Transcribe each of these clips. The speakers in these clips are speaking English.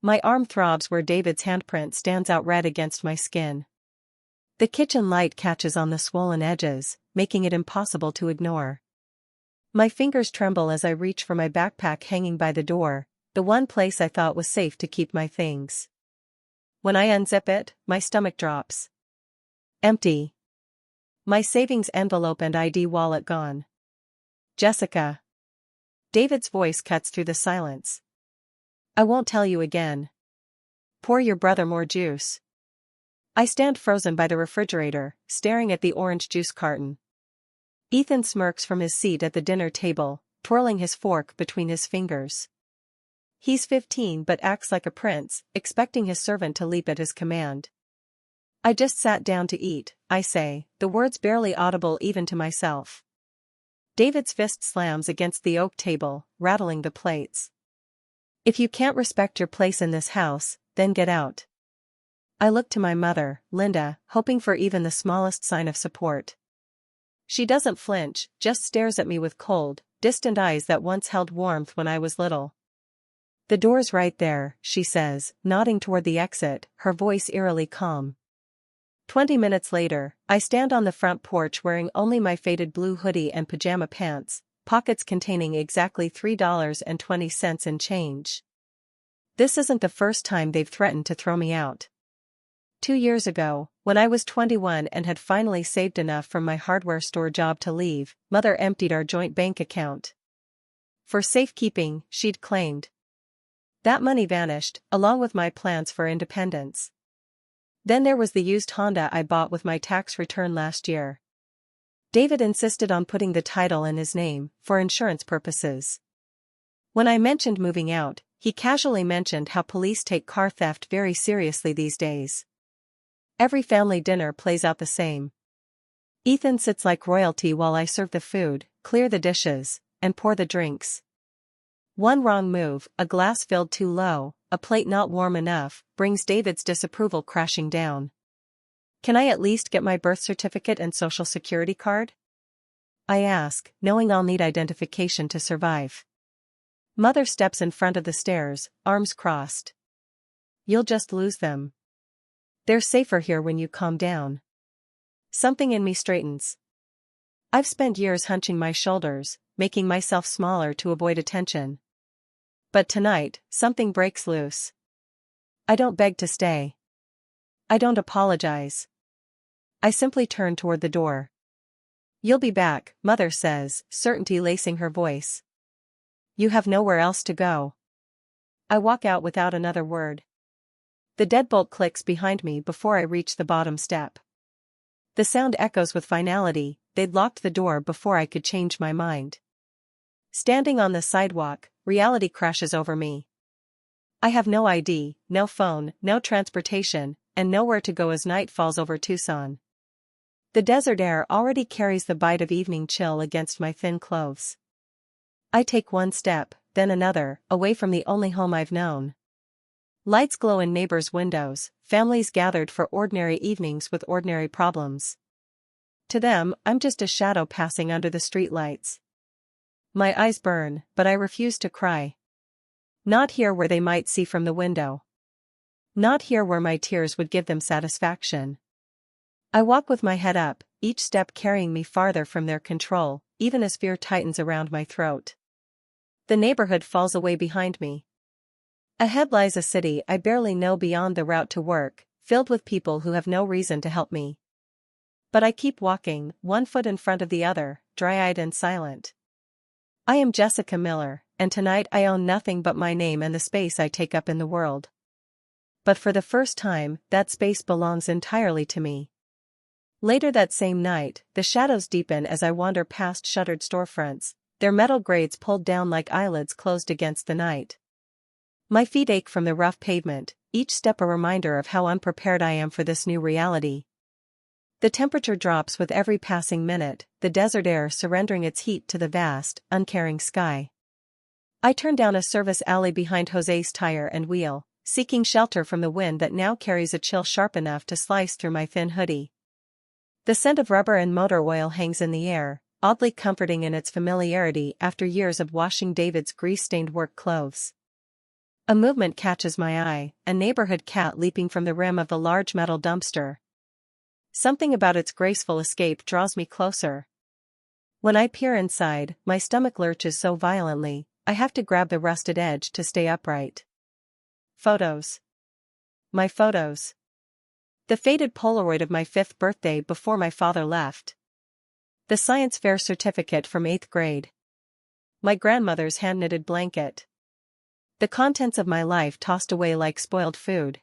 My arm throbs where David's handprint stands out red against my skin. The kitchen light catches on the swollen edges, making it impossible to ignore. My fingers tremble as I reach for my backpack hanging by the door, the one place I thought was safe to keep my things. When I unzip it, my stomach drops. Empty. My savings envelope and ID wallet gone. Jessica. David's voice cuts through the silence. I won't tell you again. Pour your brother more juice. I stand frozen by the refrigerator, staring at the orange juice carton. Ethan smirks from his seat at the dinner table, twirling his fork between his fingers. He's 15 but acts like a prince, expecting his servant to leap at his command. I just sat down to eat, I say, the words barely audible even to myself. David's fist slams against the oak table, rattling the plates. If you can't respect your place in this house, then get out. I look to my mother, Linda, hoping for even the smallest sign of support. She doesn't flinch, just stares at me with cold, distant eyes that once held warmth when I was little. The door's right there, she says, nodding toward the exit, her voice eerily calm. 20 minutes later, I stand on the front porch wearing only my faded blue hoodie and pajama pants, pockets containing exactly $3.20 in change. This isn't the first time they've threatened to throw me out. 2 years ago, when I was 21 and had finally saved enough from my hardware store job to leave, Mother emptied our joint bank account. For safekeeping, she'd claimed. That money vanished, along with my plans for independence. Then there was the used Honda I bought with my tax return last year. David insisted on putting the title in his name, for insurance purposes. When I mentioned moving out, he casually mentioned how police take car theft very seriously these days. Every family dinner plays out the same. Ethan sits like royalty while I serve the food, clear the dishes, and pour the drinks. One wrong move, a glass filled too low, a plate not warm enough, brings David's disapproval crashing down. Can I at least get my birth certificate and social security card? I ask, knowing I'll need identification to survive. Mother steps in front of the stairs, arms crossed. You'll just lose them. They're safer here when you calm down. Something in me straightens. I've spent years hunching my shoulders, making myself smaller to avoid attention. But tonight, something breaks loose. I don't beg to stay. I don't apologize. I simply turn toward the door. You'll be back, Mother says, certainty lacing her voice. You have nowhere else to go. I walk out without another word. The deadbolt clicks behind me before I reach the bottom step. The sound echoes with finality, they'd locked the door before I could change my mind. Standing on the sidewalk, reality crashes over me. I have no ID, no phone, no transportation, and nowhere to go as night falls over Tucson. The desert air already carries the bite of evening chill against my thin clothes. I take one step, then another, away from the only home I've known. Lights glow in neighbors' windows, families gathered for ordinary evenings with ordinary problems. To them, I'm just a shadow passing under the streetlights. My eyes burn, but I refuse to cry. Not here where they might see from the window. Not here where my tears would give them satisfaction. I walk with my head up, each step carrying me farther from their control, even as fear tightens around my throat. The neighborhood falls away behind me. Ahead lies a city I barely know beyond the route to work, filled with people who have no reason to help me. But I keep walking, one foot in front of the other, dry-eyed and silent. I am Jessica Miller, and tonight I own nothing but my name and the space I take up in the world. But for the first time, that space belongs entirely to me. Later that same night, the shadows deepen as I wander past shuttered storefronts, their metal grades pulled down like eyelids closed against the night. My feet ache from the rough pavement, each step a reminder of how unprepared I am for this new reality. The temperature drops with every passing minute, the desert air surrendering its heat to the vast, uncaring sky. I turn down a service alley behind Jose's Tire and Wheel, seeking shelter from the wind that now carries a chill sharp enough to slice through my thin hoodie. The scent of rubber and motor oil hangs in the air, oddly comforting in its familiarity after years of washing David's grease-stained work clothes. A movement catches my eye, a neighborhood cat leaping from the rim of the large metal dumpster. Something about its graceful escape draws me closer. When I peer inside, my stomach lurches so violently, I have to grab the rusted edge to stay upright. Photos. My photos. The faded Polaroid of my 5th birthday before my father left. The science fair certificate from 8th grade. My grandmother's hand-knitted blanket. The contents of my life tossed away like spoiled food.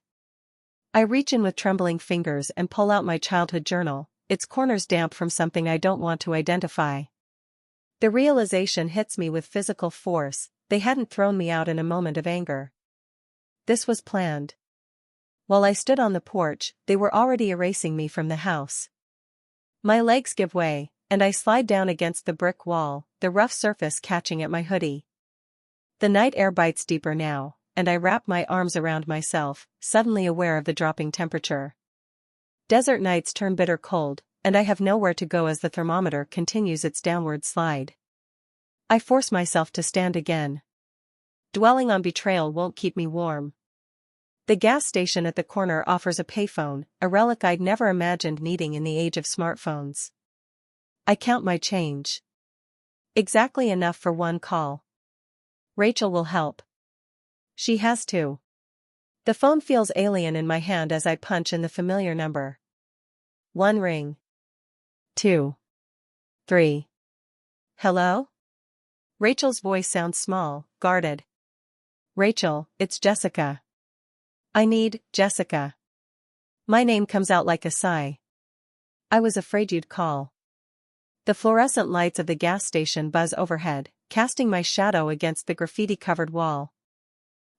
I reach in with trembling fingers and pull out my childhood journal, its corners damp from something I don't want to identify. The realization hits me with physical force, they hadn't thrown me out in a moment of anger. This was planned. While I stood on the porch, they were already erasing me from the house. My legs give way, and I slide down against the brick wall, the rough surface catching at my hoodie. The night air bites deeper now, and I wrap my arms around myself, suddenly aware of the dropping temperature. Desert nights turn bitter cold, and I have nowhere to go as the thermometer continues its downward slide. I force myself to stand again. Dwelling on betrayal won't keep me warm. The gas station at the corner offers a payphone, a relic I'd never imagined needing in the age of smartphones. I count my change. Exactly enough for one call. Rachel will help. She has to. The phone feels alien in my hand as I punch in the familiar number. 1 ring. 2. 3. Hello? Rachel's voice sounds small, guarded. Rachel, it's Jessica. I need Jessica. My name comes out like a sigh. I was afraid you'd call. The fluorescent lights of the gas station buzz overhead, casting my shadow against the graffiti-covered wall.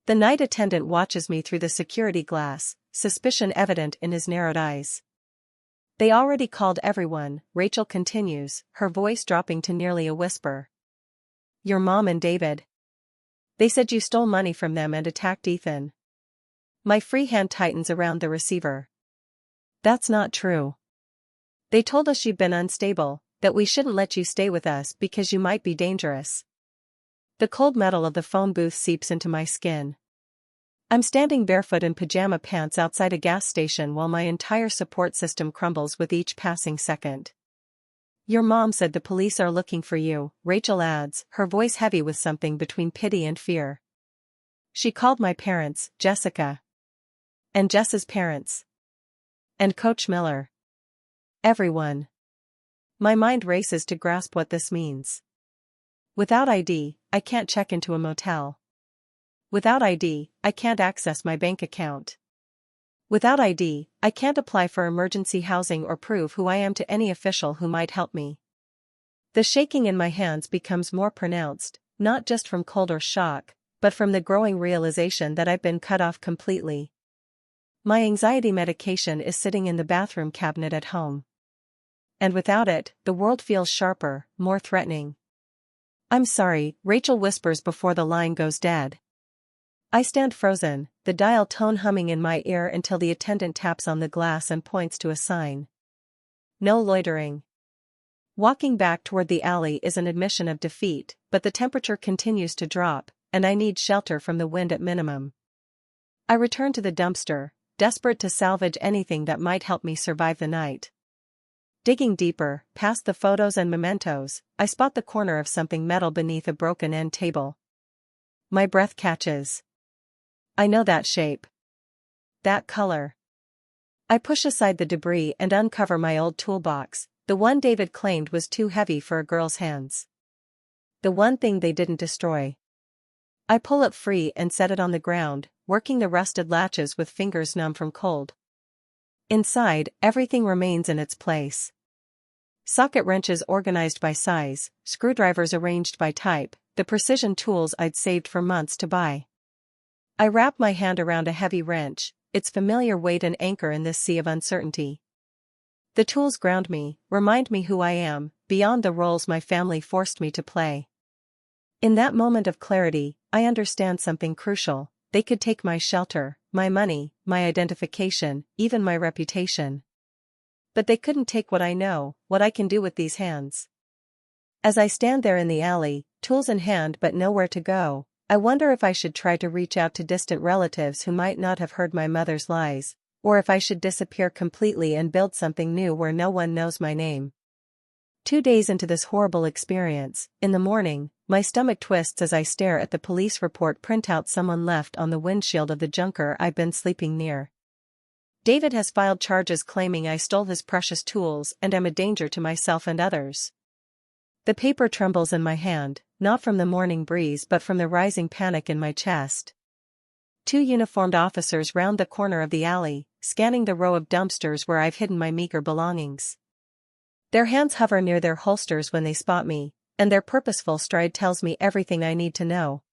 The night attendant watches me through the security glass, suspicion evident in his narrowed eyes. They already called everyone, Rachel continues, her voice dropping to nearly a whisper. Your mom and David. They said you stole money from them and attacked Ethan. My free hand tightens around the receiver. That's not true. They told us you've been unstable, that we shouldn't let you stay with us because you might be dangerous. The cold metal of the phone booth seeps into my skin. I'm standing barefoot in pajama pants outside a gas station while my entire support system crumbles with each passing second. Your mom said the police are looking for you, Rachel adds, her voice heavy with something between pity and fear. She called my parents, Jessica. And Jess's parents. And Coach Miller. Everyone. My mind races to grasp what this means. Without ID, I can't check into a motel. Without ID, I can't access my bank account. Without ID, I can't apply for emergency housing or prove who I am to any official who might help me. The shaking in my hands becomes more pronounced, not just from cold or shock, but from the growing realization that I've been cut off completely. My anxiety medication is sitting in the bathroom cabinet at home. And without it, the world feels sharper, more threatening. I'm sorry, Rachel whispers before the line goes dead. I stand frozen, the dial tone humming in my ear until the attendant taps on the glass and points to a sign. No loitering. Walking back toward the alley is an admission of defeat, but the temperature continues to drop, and I need shelter from the wind at minimum. I return to the dumpster, desperate to salvage anything that might help me survive the night. Digging deeper, past the photos and mementos, I spot the corner of something metal beneath a broken end table. My breath catches. I know that shape. That color. I push aside the debris and uncover my old toolbox, the one David claimed was too heavy for a girl's hands. The one thing they didn't destroy. I pull it free and set it on the ground, working the rusted latches with fingers numb from cold. Inside, everything remains in its place. Socket wrenches organized by size, screwdrivers arranged by type, the precision tools I'd saved for months to buy. I wrap my hand around a heavy wrench, its familiar weight an anchor in this sea of uncertainty. The tools ground me, remind me who I am, beyond the roles my family forced me to play. In that moment of clarity, I understand something crucial. They could take my shelter, my money, my identification, even my reputation. But they couldn't take what I know, what I can do with these hands. As I stand there in the alley, tools in hand but nowhere to go, I wonder if I should try to reach out to distant relatives who might not have heard my mother's lies, or if I should disappear completely and build something new where no one knows my name. 2 days into this horrible experience, in the morning, my stomach twists as I stare at the police report printout someone left on the windshield of the junker I've been sleeping near. David has filed charges claiming I stole his precious tools and am a danger to myself and others. The paper trembles in my hand, not from the morning breeze but from the rising panic in my chest. 2 uniformed officers round the corner of the alley, scanning the row of dumpsters where I've hidden my meager belongings. Their hands hover near their holsters when they spot me, and their purposeful stride tells me everything I need to know.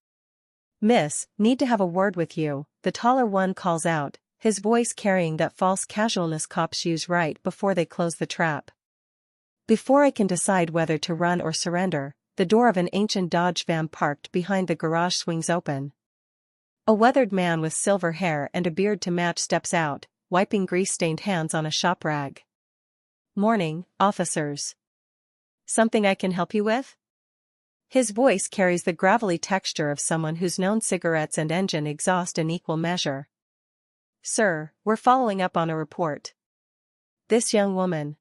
"Miss, need to have a word with you," the taller one calls out, his voice carrying that false casualness cops use right before they close the trap. Before I can decide whether to run or surrender, the door of an ancient Dodge van parked behind the garage swings open. A weathered man with silver hair and a beard to match steps out, wiping grease-stained hands on a shop rag. "Morning, officers. Something I can help you with?" His voice carries the gravelly texture of someone who's known cigarettes and engine exhaust in equal measure. "Sir, we're following up on a report." "This young woman."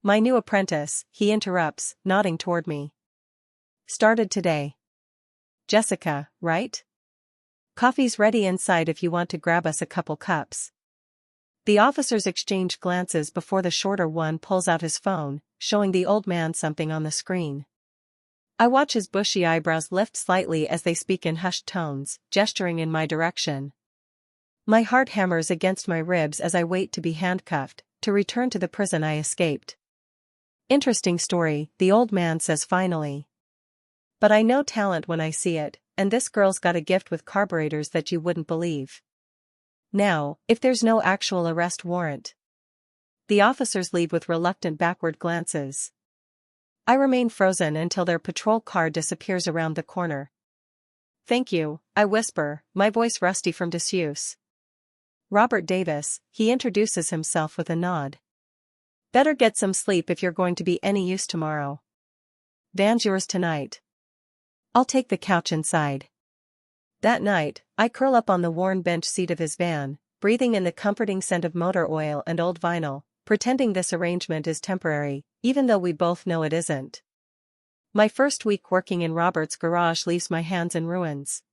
"My new apprentice," he interrupts, nodding toward me. "Started today." "Jessica, right? Coffee's ready inside if you want to grab us a couple cups." The officers exchange glances before the shorter one pulls out his phone, showing the old man something on the screen. I watch his bushy eyebrows lift slightly as they speak in hushed tones, gesturing in my direction. My heart hammers against my ribs as I wait to be handcuffed, to return to the prison I escaped. "Interesting story," the old man says finally. "But I know talent when I see it, and this girl's got a gift with carburetors that you wouldn't believe. Now, if there's no actual arrest warrant." The officers leave with reluctant backward glances. I remain frozen until their patrol car disappears around the corner. "Thank you," I whisper, my voice rusty from disuse. "Robert Davis," he introduces himself with a nod. "Better get some sleep if you're going to be any use tomorrow. Van's yours tonight. I'll take the couch inside." That night, I curl up on the worn bench seat of his van, breathing in the comforting scent of motor oil and old vinyl, pretending this arrangement is temporary, even though we both know it isn't. My first week working in Robert's garage leaves my hands in ruins.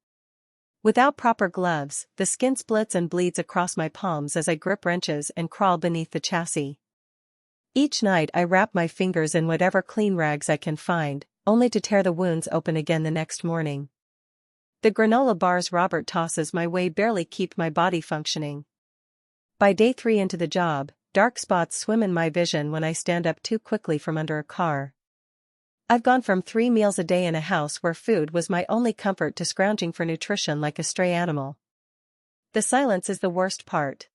Without proper gloves, the skin splits and bleeds across my palms as I grip wrenches and crawl beneath the chassis. Each night I wrap my fingers in whatever clean rags I can find, only to tear the wounds open again the next morning. The granola bars Robert tosses my way barely keep my body functioning. By day 3 into the job, dark spots swim in my vision when I stand up too quickly from under a car. I've gone from 3 meals a day in a house where food was my only comfort to scrounging for nutrition like a stray animal. The silence is the worst part.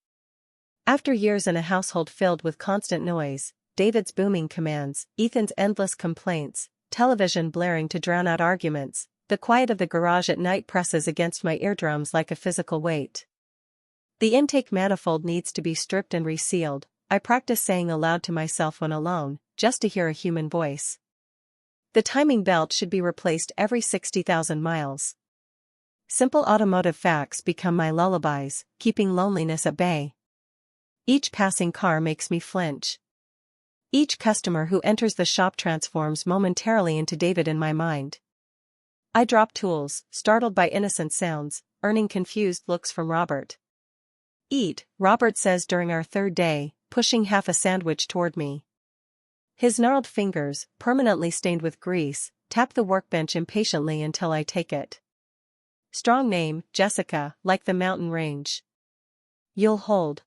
After years in a household filled with constant noise, David's booming commands, Ethan's endless complaints, television blaring to drown out arguments, the quiet of the garage at night presses against my eardrums like a physical weight. The intake manifold needs to be stripped and resealed, I practice saying aloud to myself when alone, just to hear a human voice. The timing belt should be replaced every 60,000 miles. Simple automotive facts become my lullabies, keeping loneliness at bay. Each passing car makes me flinch. Each customer who enters the shop transforms momentarily into David in my mind. I drop tools, startled by innocent sounds, earning confused looks from Robert. "Eat," Robert says during our 3rd day, pushing half a sandwich toward me. His gnarled fingers, permanently stained with grease, tap the workbench impatiently until I take it. "Strong name, Jessica, like the mountain range. You'll hold."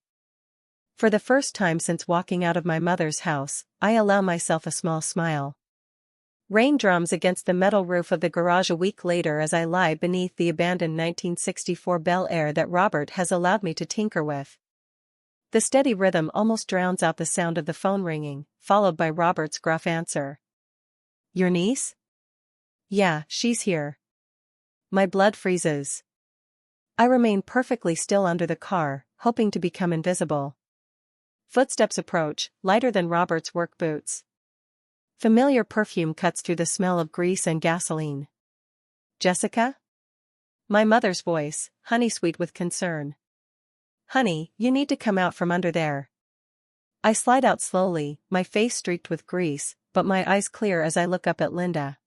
For the first time since walking out of my mother's house, I allow myself a small smile. Rain drums against the metal roof of the garage a week later as I lie beneath the abandoned 1964 Bel Air that Robert has allowed me to tinker with. The steady rhythm almost drowns out the sound of the phone ringing, followed by Robert's gruff answer. "Your niece?" "Yeah, she's here." My blood freezes. I remain perfectly still under the car, hoping to become invisible. Footsteps approach, lighter than Robert's work boots. Familiar perfume cuts through the smell of grease and gasoline. "Jessica?" My mother's voice, honey sweet with concern. Honey, you need to come out from under there. I slide out slowly, my face streaked with grease, but my eyes clear as I look up at Linda.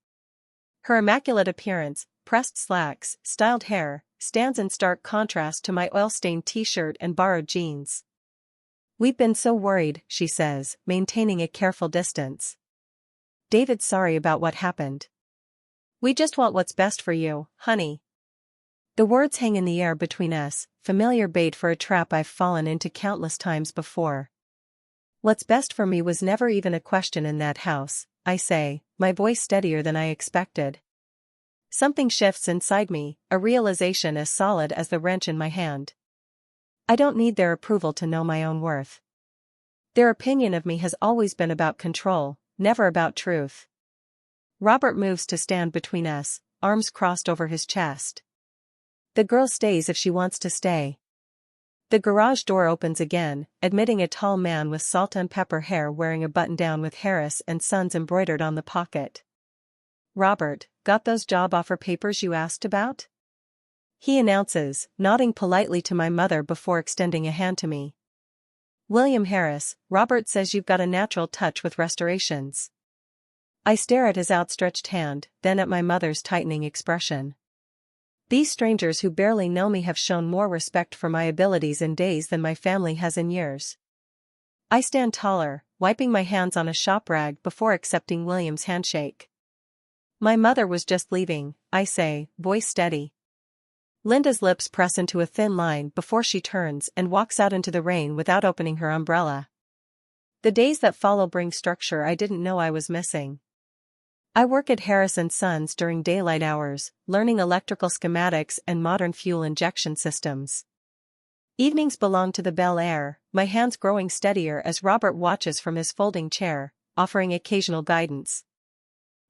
Her immaculate appearance, pressed slacks, styled hair, stands in stark contrast to my oil-stained t-shirt and borrowed jeans. We've been so worried, she says, maintaining a careful distance. David's sorry about what happened. We just want what's best for you, honey. The words hang in the air between us, familiar bait for a trap I've fallen into countless times before. What's best for me was never even a question in that house, I say, my voice steadier than I expected. Something shifts inside me, a realization as solid as the wrench in my hand. I don't need their approval to know my own worth. Their opinion of me has always been about control, never about truth. Robert moves to stand between us, arms crossed over his chest. The girl stays if she wants to stay. The garage door opens again, admitting a tall man with salt and pepper hair wearing a button-down with Harris and Sons embroidered on the pocket. Robert, got those job offer papers you asked about? He announces, nodding politely to my mother before extending a hand to me. William Harris, Robert says you've got a natural touch with restorations. I stare at his outstretched hand, then at my mother's tightening expression. These strangers who barely know me have shown more respect for my abilities in days than my family has in years. I stand taller, wiping my hands on a shop rag before accepting William's handshake. My mother was just leaving, I say, voice steady. Linda's lips press into a thin line before she turns and walks out into the rain without opening her umbrella. The days that follow bring structure I didn't know I was missing. I work at Harris & Sons during daylight hours, learning electrical schematics and modern fuel injection systems. Evenings belong to the Bel Air, my hands growing steadier as Robert watches from his folding chair, offering occasional guidance.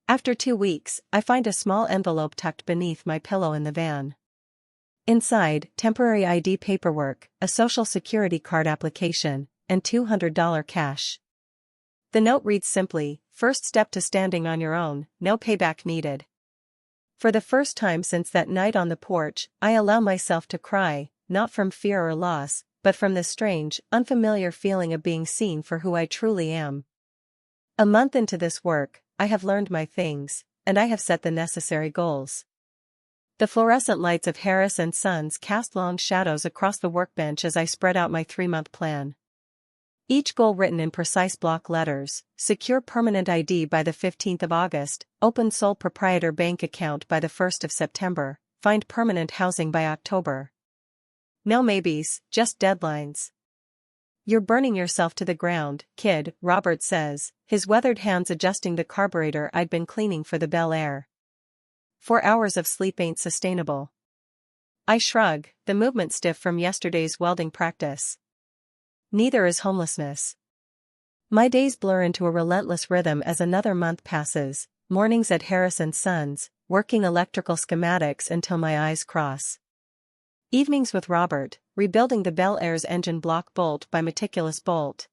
After 2 weeks, I find a small envelope tucked beneath my pillow in the van. Inside, temporary ID paperwork, a social security card application, and $200 cash. The note reads simply, first step to standing on your own, no payback needed. For the first time since that night on the porch, I allow myself to cry, not from fear or loss, but from the strange, unfamiliar feeling of being seen for who I truly am. A month into this work, I have learned my things, and I have set the necessary goals. The fluorescent lights of Harris & Sons cast long shadows across the workbench as I spread out my 3-month plan. Each goal written in precise block letters: secure permanent ID by the 15th of August, open sole proprietor bank account by the 1st of September, find permanent housing by October. No maybes, just deadlines. You're burning yourself to the ground, kid, Robert says, his weathered hands adjusting the carburetor I'd been cleaning for the Bel Air. 4 hours of sleep ain't sustainable. I shrug, the movement stiff from yesterday's welding practice. Neither is homelessness. My days blur into a relentless rhythm as another month passes, mornings at Harris & Sons, working electrical schematics until my eyes cross. Evenings with Robert, rebuilding the Bel Air's engine block bolt by meticulous bolt.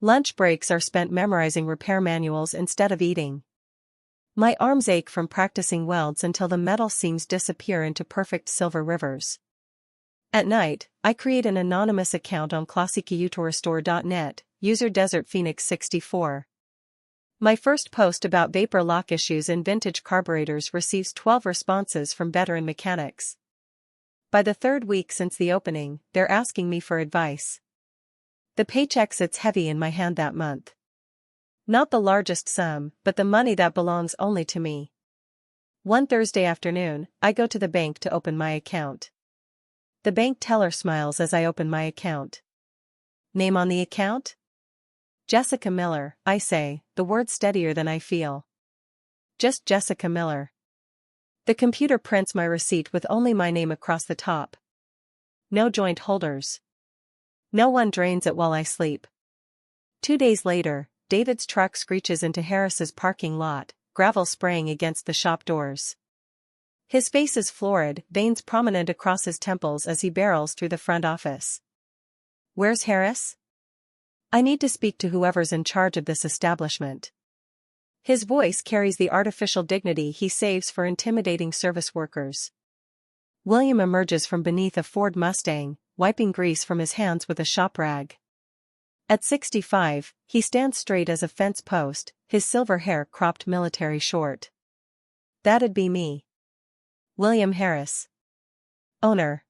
Lunch breaks are spent memorizing repair manuals instead of eating. My arms ache from practicing welds until the metal seams disappear into perfect silver rivers. At night, I create an anonymous account on classicautorestore.net, user Desert Phoenix 64. My first post about vapor lock issues in vintage carburetors receives 12 responses from veteran mechanics. By the 3rd week since the opening, they're asking me for advice. The paycheck sits heavy in my hand that month. Not the largest sum, but the money that belongs only to me. One Thursday afternoon, I go to the bank to open my account. The bank teller smiles as I open my account. Name on the account? Jessica Miller, I say, the word steadier than I feel. Just Jessica Miller. The computer prints my receipt with only my name across the top. No joint holders. No one drains it while I sleep. 2 days later, David's truck screeches into Harris's parking lot, gravel spraying against the shop doors. His face is florid, veins prominent across his temples as he barrels through the front office. Where's Harris? I need to speak to whoever's in charge of this establishment. His voice carries the artificial dignity he saves for intimidating service workers. William emerges from beneath a Ford Mustang, wiping grease from his hands with a shop rag. At 65, he stands straight as a fence post, his silver hair cropped military short. That'd be me. William Harris. Owner.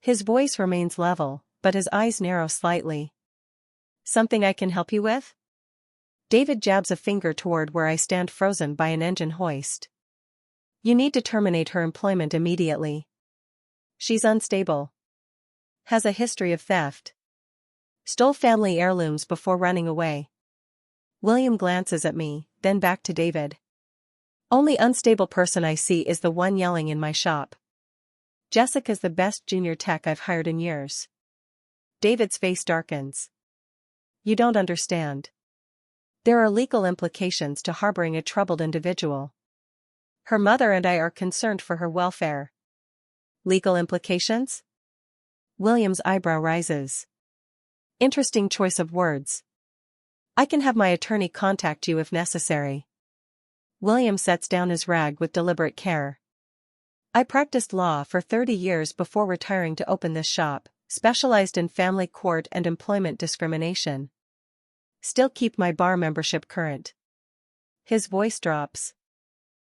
His voice remains level, but his eyes narrow slightly. Something I can help you with? David jabs a finger toward where I stand frozen by an engine hoist. You need to terminate her employment immediately. She's unstable. Has a history of theft. Stole family heirlooms before running away. William glances at me, then back to David. Only unstable person I see is the one yelling in my shop. Jessica's the best junior tech I've hired in years. David's face darkens. You don't understand. There are legal implications to harboring a troubled individual. Her mother and I are concerned for her welfare. Legal implications? William's eyebrow rises. Interesting choice of words. I can have my attorney contact you if necessary. William sets down his rag with deliberate care. I practiced law for 30 years before retiring to open this shop, specialized in family court and employment discrimination. Still keep my bar membership current. His voice drops.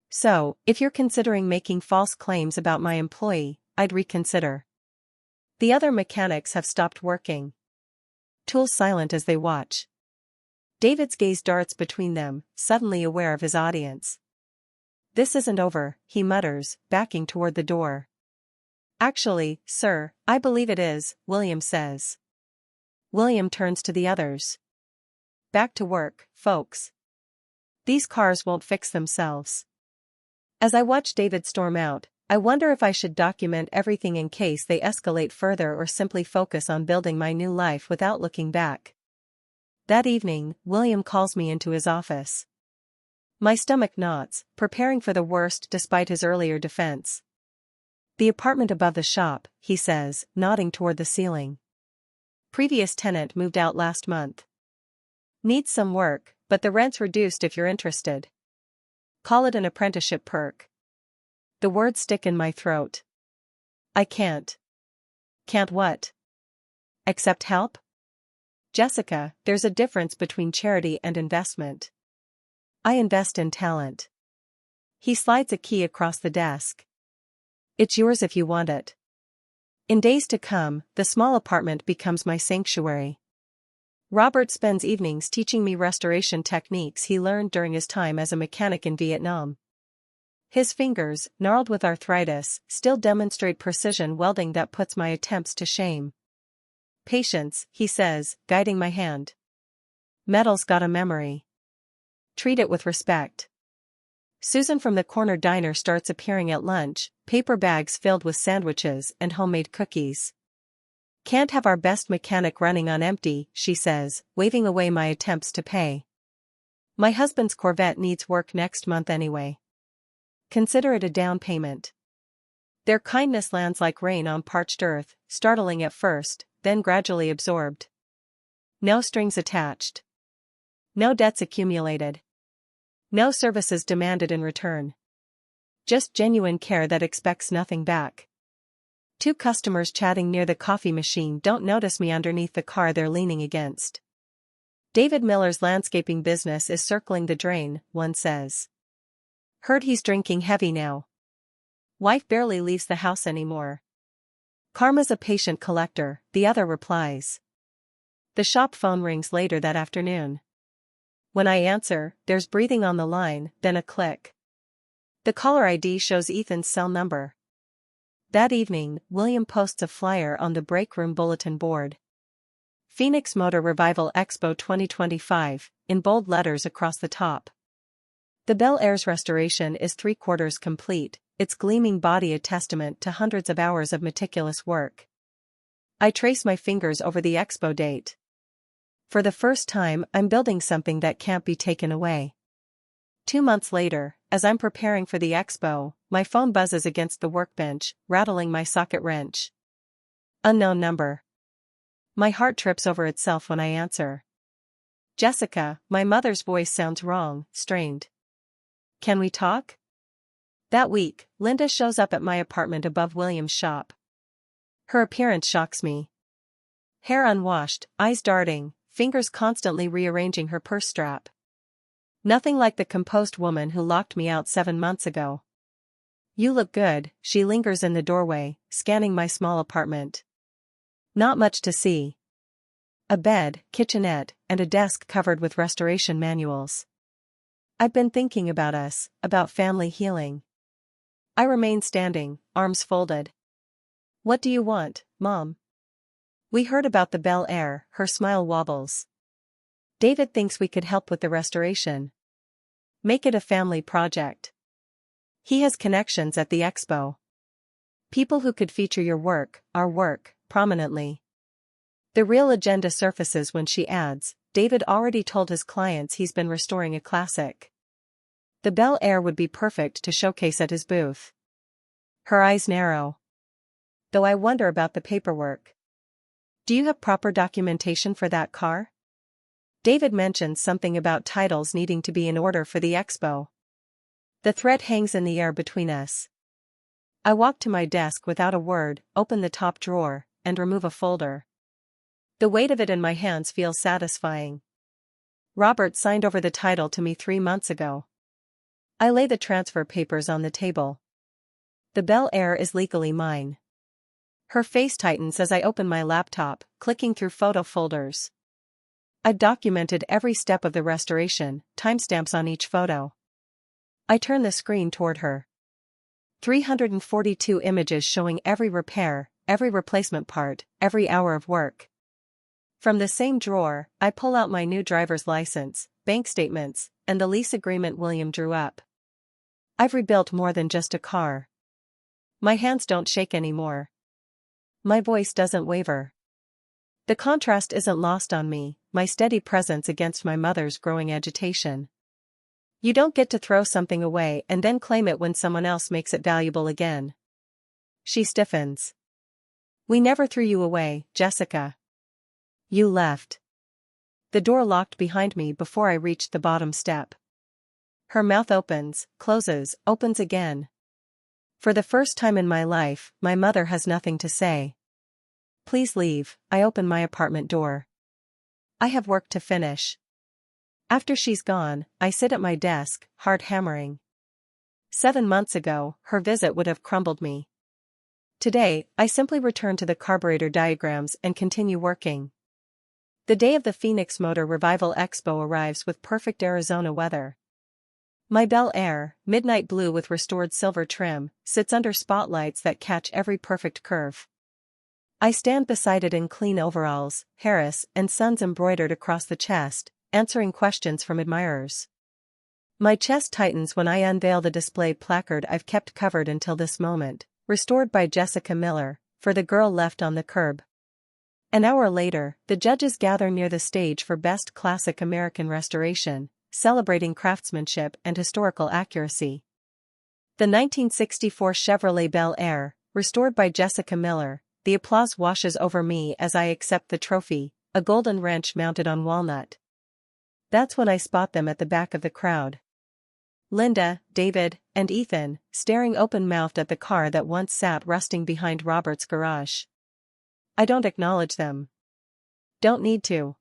So, if you're considering making false claims about my employee, I'd reconsider. The other mechanics have stopped working. Tools silent as they watch. David's gaze darts between them, suddenly aware of his audience. This isn't over, he mutters, backing toward the door. Actually, sir, I believe it is, William says. William turns to the others. Back to work, folks. These cars won't fix themselves. As I watch David storm out, I wonder if I should document everything in case they escalate further or simply focus on building my new life without looking back. That evening, William calls me into his office. My stomach knots, preparing for the worst despite his earlier defense. The apartment above the shop, he says, nodding toward the ceiling. Previous tenant moved out last month. Needs some work, but the rent's reduced if you're interested. Call it an apprenticeship perk. The words stick in my throat. I can't. Can't what? Accept help? Jessica, there's a difference between charity and investment. I invest in talent. He slides a key across the desk. It's yours if you want it. In days to come, the small apartment becomes my sanctuary. Robert spends evenings teaching me restoration techniques he learned during his time as a mechanic in Vietnam. His fingers, gnarled with arthritis, still demonstrate precision welding that puts my attempts to shame. Patience, he says, guiding my hand. Metal's got a memory. Treat it with respect. Susan from the corner diner starts appearing at lunch, paper bags filled with sandwiches and homemade cookies. Can't have our best mechanic running on empty, she says, waving away my attempts to pay. My husband's Corvette needs work next month anyway. Consider it a down payment. Their kindness lands like rain on parched earth, startling at first, then gradually absorbed. No strings attached. No debts accumulated. No services demanded in return. Just genuine care that expects nothing back. Two customers chatting near the coffee machine don't notice me underneath the car they're leaning against. David Miller's landscaping business is circling the drain, one says. Heard he's drinking heavy now. Wife barely leaves the house anymore. Karma's a patient collector, the other replies. The shop phone rings later that afternoon. When I answer, there's breathing on the line, then a click. The caller ID shows Ethan's cell number. That evening, William posts a flyer on the break room bulletin board. Phoenix Motor Revival Expo 2025, in bold letters across the top. The Bel Air's restoration is 3/4 complete, its gleaming body a testament to hundreds of hours of meticulous work. I trace my fingers over the expo date. For the first time, I'm building something that can't be taken away. 2 months later, as I'm preparing for the expo, my phone buzzes against the workbench, rattling my socket wrench. Unknown number. My heart trips over itself when I answer. Jessica, my mother's voice sounds wrong, strained. Can we talk? That week, Linda shows up at my apartment above William's shop. Her appearance shocks me. Hair unwashed, eyes darting, fingers constantly rearranging her purse strap. Nothing like the composed woman who locked me out 7 months ago. You look good, she lingers in the doorway, scanning my small apartment. Not much to see. A bed, kitchenette, and a desk covered with restoration manuals. I've been thinking about us, about family healing. I remain standing, arms folded. What do you want, Mom? We heard about the Bel Air, her smile wobbles. David thinks we could help with the restoration. Make it a family project. He has connections at the expo. People who could feature your work, our work, prominently. The real agenda surfaces when she adds, David already told his clients he's been restoring a classic. The Bel Air would be perfect to showcase at his booth. Her eyes narrow. Though I wonder about the paperwork. Do you have proper documentation for that car? David mentions something about titles needing to be in order for the expo. The thread hangs in the air between us. I walk to my desk without a word, open the top drawer, and remove a folder. The weight of it in my hands feels satisfying. Robert signed over the title to me 3 months ago. I lay the transfer papers on the table. The Bel Air is legally mine. Her face tightens as I open my laptop, clicking through photo folders. I've documented every step of the restoration, timestamps on each photo. I turn the screen toward her. 342 images showing every repair, every replacement part, every hour of work. From the same drawer, I pull out my new driver's license, bank statements, and the lease agreement William drew up. I've rebuilt more than just a car. My hands don't shake anymore. My voice doesn't waver. The contrast isn't lost on me, my steady presence against my mother's growing agitation. You don't get to throw something away and then claim it when someone else makes it valuable again. She stiffens. We never threw you away, Jessica. You left. The door locked behind me before I reached the bottom step. Her mouth opens, closes, opens again. For the first time in my life, my mother has nothing to say. Please leave, I open my apartment door. I have work to finish. After she's gone, I sit at my desk, heart hammering. 7 months ago, her visit would have crumbled me. Today, I simply return to the carburetor diagrams and continue working. The day of the Phoenix Motor Revival Expo arrives with perfect Arizona weather. My Bel Air, midnight blue with restored silver trim, sits under spotlights that catch every perfect curve. I stand beside it in clean overalls, Harris and Sons embroidered across the chest, answering questions from admirers. My chest tightens when I unveil the display placard I've kept covered until this moment, restored by Jessica Miller, for the girl left on the curb. An hour later, the judges gather near the stage for Best Classic American Restoration, celebrating craftsmanship and historical accuracy. The 1964 Chevrolet Bel Air, restored by Jessica Miller, the applause washes over me as I accept the trophy, a golden wrench mounted on walnut. That's when I spot them at the back of the crowd. Linda, David, and Ethan, staring open-mouthed at the car that once sat rusting behind Robert's garage. I don't acknowledge them. Don't need to.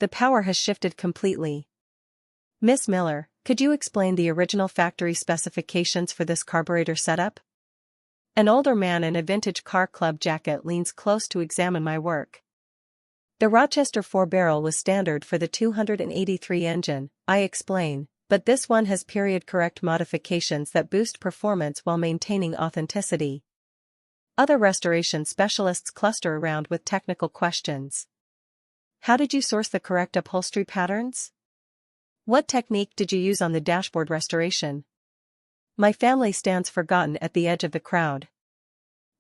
The power has shifted completely. Miss Miller, could you explain the original factory specifications for this carburetor setup? An older man in a vintage car club jacket leans close to examine my work. The Rochester 4-barrel was standard for the 283 engine, I explain, but this one has period-correct modifications that boost performance while maintaining authenticity. Other restoration specialists cluster around with technical questions. How did you source the correct upholstery patterns? What technique did you use on the dashboard restoration? My family stands forgotten at the edge of the crowd.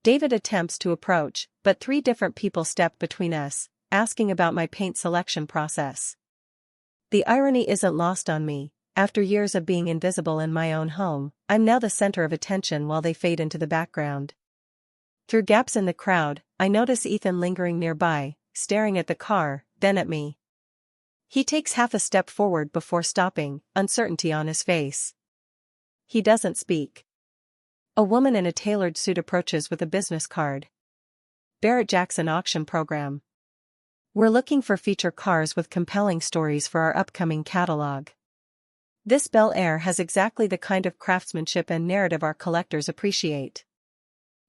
David attempts to approach, but 3 different people step between us, asking about my paint selection process. The irony isn't lost on me. After years of being invisible in my own home, I'm now the center of attention while they fade into the background. Through gaps in the crowd, I notice Ethan lingering nearby, staring at the car, then at me. He takes half a step forward before stopping, uncertainty on his face. He doesn't speak. A woman in a tailored suit approaches with a business card. Barrett-Jackson Auction Program. We're looking for feature cars with compelling stories for our upcoming catalog. This Bel Air has exactly the kind of craftsmanship and narrative our collectors appreciate.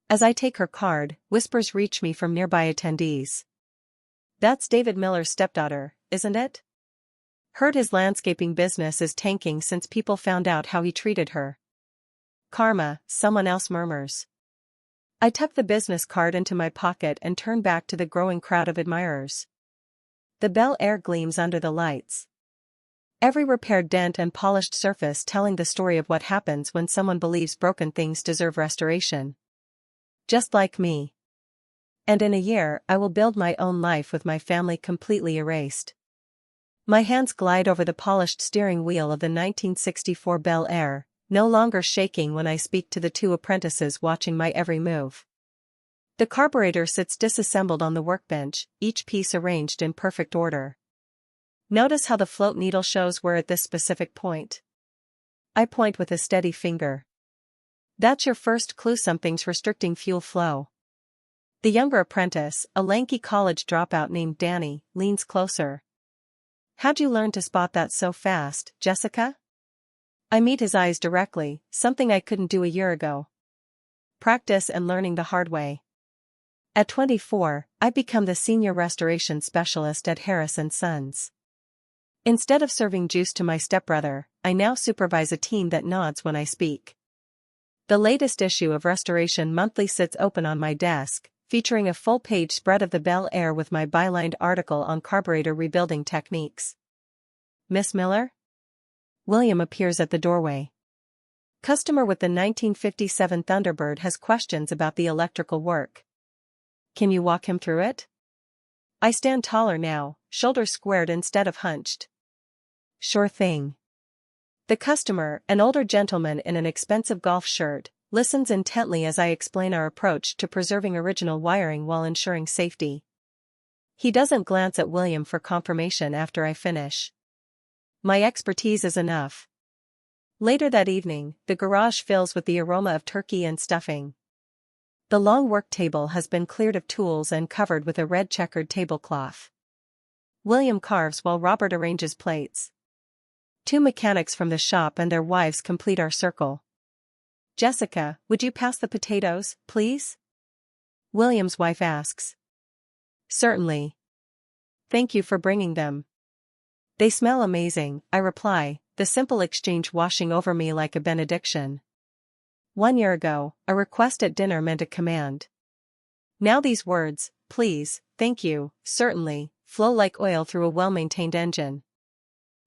As I take her card, whispers reach me from nearby attendees. That's David Miller's stepdaughter, isn't it? Heard his landscaping business is tanking since people found out how he treated her. Karma, someone else murmurs. I tuck the business card into my pocket and turn back to the growing crowd of admirers. The Bel Air gleams under the lights. Every repaired dent and polished surface telling the story of what happens when someone believes broken things deserve restoration. Just like me. And in a year I will build my own life with my family completely erased. My hands glide over the polished steering wheel of the 1964 Bel Air, no longer shaking when I speak to the two apprentices watching my every move. The carburetor sits disassembled on the workbench, each piece arranged in perfect order. Notice how the float needle shows we're at this specific point. I point with a steady finger. That's your first clue something's restricting fuel flow. The younger apprentice, a lanky college dropout named Danny, leans closer. How'd you learn to spot that so fast, Jessica? I meet his eyes directly, something I couldn't do a year ago. Practice and learning the hard way. At 24, I become the senior restoration specialist at Harris & Sons. Instead of serving juice to my stepbrother, I now supervise a team that nods when I speak. The latest issue of Restoration Monthly sits open on my desk, featuring a full-page spread of the Bel Air with my bylined article on carburetor rebuilding techniques. Miss Miller? William appears at the doorway. Customer with the 1957 Thunderbird has questions about the electrical work. Can you walk him through it? I stand taller now, shoulders squared instead of hunched. Sure thing. The customer, an older gentleman in an expensive golf shirt, listens intently as I explain our approach to preserving original wiring while ensuring safety. He doesn't glance at William for confirmation after I finish. My expertise is enough. Later that evening, the garage fills with the aroma of turkey and stuffing. The long work table has been cleared of tools and covered with a red checkered tablecloth. William carves while Robert arranges plates. Two mechanics from the shop and their wives complete our circle. Jessica, would you pass the potatoes, please? William's wife asks. Certainly. Thank you for bringing them. They smell amazing, I reply, the simple exchange washing over me like a benediction. 1 year ago, a request at dinner meant a command. Now these words, please, thank you, certainly, flow like oil through a well-maintained engine.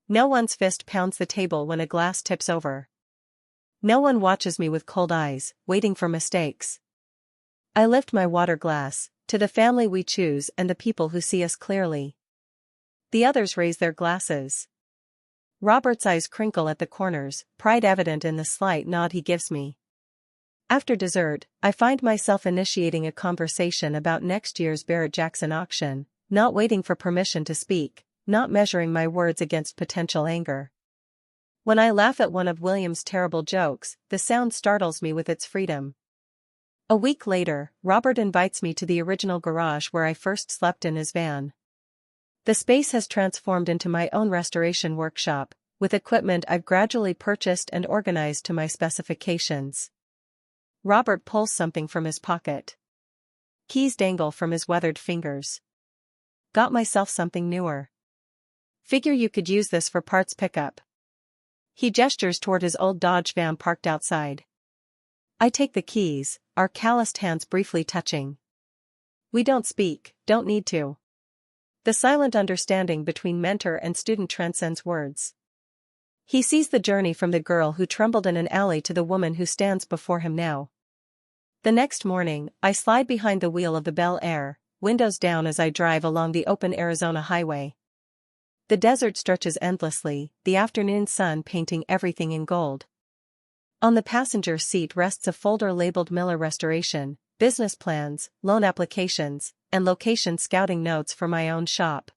No one's fist pounds the table when a glass tips over. No one watches me with cold eyes, waiting for mistakes. I lift my water glass, to the family we choose and the people who see us clearly. The others raise their glasses. Robert's eyes crinkle at the corners, pride evident in the slight nod he gives me. After dessert, I find myself initiating a conversation about next year's Barrett-Jackson auction, not waiting for permission to speak, not measuring my words against potential anger. When I laugh at one of William's terrible jokes, the sound startles me with its freedom. A week later, Robert invites me to the original garage where I first slept in his van. The space has transformed into my own restoration workshop, with equipment I've gradually purchased and organized to my specifications. Robert pulls something from his pocket. Keys dangle from his weathered fingers. Got myself something newer. Figure you could use this for parts pickup. He gestures toward his old Dodge van parked outside. I take the keys, our calloused hands briefly touching. We don't speak, don't need to. The silent understanding between mentor and student transcends words. He sees the journey from the girl who trembled in an alley to the woman who stands before him now. The next morning, I slide behind the wheel of the Bel Air, windows down as I drive along the open Arizona highway. The desert stretches endlessly, the afternoon sun painting everything in gold. On the passenger seat rests a folder labeled Miller Restoration, business plans, loan applications, and location scouting notes for my own shop.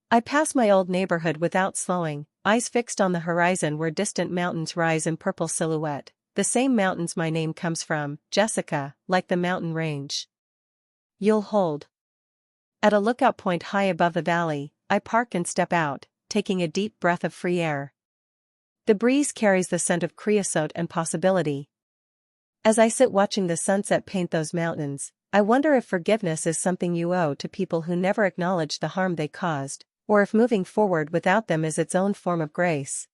I pass my old neighborhood without slowing, eyes fixed on the horizon where distant mountains rise in purple silhouette, the same mountains my name comes from, Jessica, like the mountain range. You'll hold. At a lookout point high above the valley, I park and step out, taking a deep breath of free air. The breeze carries the scent of creosote and possibility. As I sit watching the sunset paint those mountains, I wonder if forgiveness is something you owe to people who never acknowledge the harm they caused, or if moving forward without them is its own form of grace.